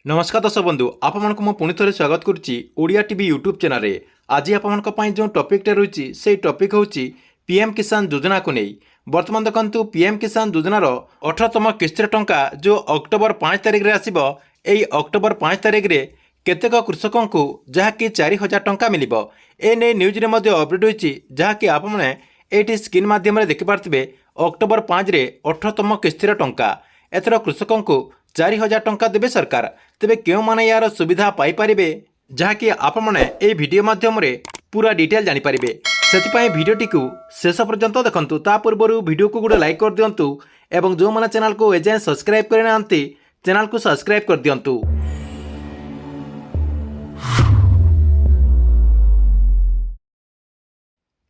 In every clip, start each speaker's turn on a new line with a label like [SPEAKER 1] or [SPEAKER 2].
[SPEAKER 1] नमस्कार दर्शक बंधु आपको मैं पुणी थे स्वागत करुच्ची ओडिया टीवी यूट्यूब चैनल आज आपण जो टॉपिक रही से टॉपिक हूँ पीएम किसान योजना को नहीं बर्तमान देखु पीएम किसान योजनार 18तम किस्तिर टंका जो अक्टोबर 5 तारिख में आसब यही अक्टोबर 5 तारिख में केतेक कृषकों को जहाँकि 4000 टंका मिल एने न्यूज में अपडेट होती जहाँकि आपने स्क्रीन मध्यम देखिपे अक्टोबर 5 रे 18तम किस्तिर टंका एथर कृषकों को 4000 टंका देवे सरकार तेबे क्यों माने यार सुविधा पाई परिबे जहाँकि आपने ये वीडियो माध्यम पूरा डिटेल जानीपारे से भिडटी को शेष पर्यंत देखंतु ता पूर्व वीडियो को गोटे लाइक कर दिंतु एवं जो मैंने चैनल को एजाएं सब्सक्राइब करना चैनल को सब्सक्राइब कर दिंतु।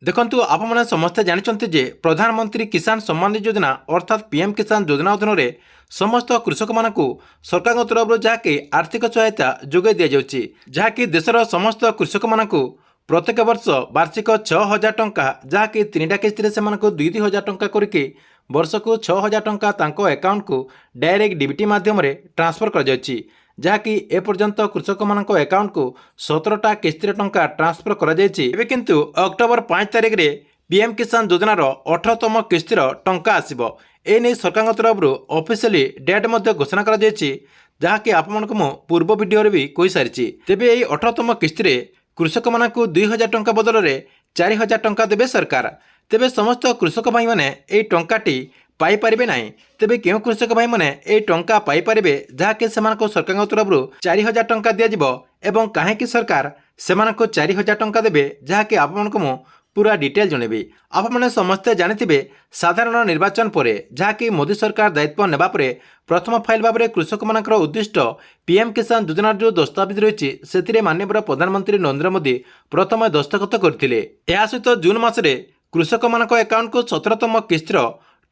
[SPEAKER 1] देखंतु आपने समस्ते जानते जे प्रधानमंत्री किसान सम्मान निधि योजना अर्थात पीएम किसान योजना अधीन समस्त कृषक मानक सरकार तरफ जहाँकि आर्थिक सहायता जोगाई दि जाउछि जहाँकि देशर समस्त कृषक मानक प्रत्येक वर्ष वार्षिक 6000 टंका जहाँकि 3टा किस्ती से 2000 टंका करके वर्ष को 6000 टंका तांको अकाउंट को डायरेक्ट डीबीटी माध्यम ट्रांसफर कर जाउछि जहाँकि एपर्यंत कृषक मानक अकाउंट को 17टा किस्ती टंका ट्रांसफर कर जाइछि। एबे किंतु अक्टोबर 5 तारिख में पीएम किसान योजनार 18तम किस्तिर टंका आसिबो एने सरकार तरफ ऑफिशियली डेट घोषणा कर जहाँकि आपको पूर्व वीडियो भी कही सारी तेबे यही 18तम किस्ती कृषक मानक 2000 टंका बदल में 4000 टंका देवे सरकार तेबे समस्त कृषक भाई मैंने यही टंकाटी पाई परिबे नहीं तेबे क्यों कृषक भाई मैंने यही टंका पाई परिबे जहाँकि सेमानक सरकार तरफ 4000 टंका दिज्व एवं कहीं सरकार सेमानक 4000 टंका देवे जहाँकि आपको पूरा डिटेल जनइबी आपने समस्ते जानिथिबे साधारण निर्वाचन पर जहाँकि मोदी सरकार दायित्व नेबा परे प्रथम फाइल भाव में कृषक मानकर उद्दिष्ट पीएम किसान योजनार जो दस्तावेज रही से माननीय प्रधानमंत्री नरेंद्र मोदी प्रथम दस्तखत करथिले। या सहित जून मासरे कृषक मानक अकाउंट को 17तम किस्तिर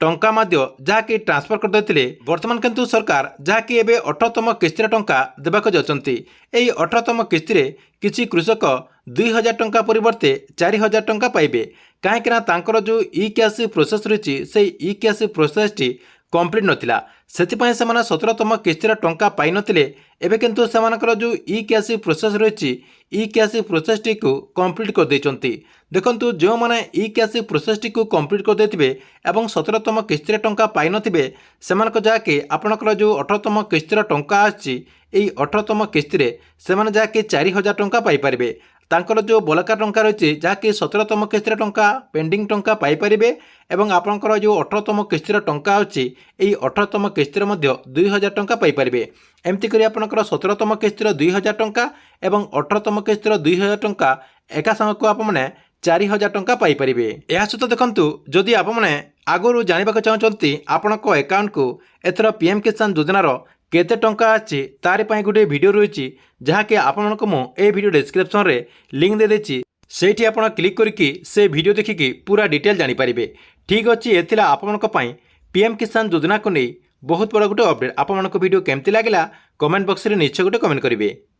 [SPEAKER 1] टंका जहाँकि ट्रांसफर कर देते वर्तमान किंतु सरकार जहाँकि एबे 18तम किस्तिर टंका देबाक जाउछंती एही 18तम किस्ती किछि कृषक 2000 टंका परिवर्ते 4000 टंका पाइबे कहीं जो ई कैश प्रोसेस रही से ई कैश प्रोसेस टी कंप्लीट नथिला सेथिपई से 17तम किस्तिर टंका पाई नथिले एबे किंतु सेमानकर जो ई कैश प्रोसेस रही ई कैश प्रोसेस टी को कंप्लीट कर देचंती। देखंतु जो माने ई कैश प्रोसेस टी को कंप्लीट कर देथिबे एवं 17तम किस्तिर टंका पाई नथिबे सेमानक जाके आपनकर जो 18तम किस्तिर टंका आछि एई 18तम किस्ती से माने जाके 4000 टंका पाई परिबे तांकर जो बलका टंका रही जहाँकि 17तम किस्तिर टंका पेंडिंग टंका पाई परिबे एवं आपनकर जो 18तम किस्तिर टंका अछि एई 18तम किस्तिर 2000 टंका पाई परिबे एमती करी आपनकर 17तम किस्तिर 2000 टंका एवं 18तम किस्तिर 2000 टंका एका संग को आपने 4000 टंका पाई परिबे। या सहित देखंतु जदि आपने आगु जानिबाक चाहते आपनक अकाउंट को एथर पीएम किसान योजनार केते टंका अछि तारि पई गोटे वीडियो रही जहाँकि आपको मुझे वीडियो डिस्क्रिप्शन रे लिंक दे देछि सेठी आपण क्लिक करके से वीडियो देखिकी पूरा डिटेल जानीपारे। ठीक अच्छे एथिला आपनको पई पीएम किसान योजना को नहीं बहुत बड़ा गोटे अपडेट। आपको वीडियो केमती लगिला कमेंट बॉक्स रे निश्चय गोटे कमेंट करेंगे।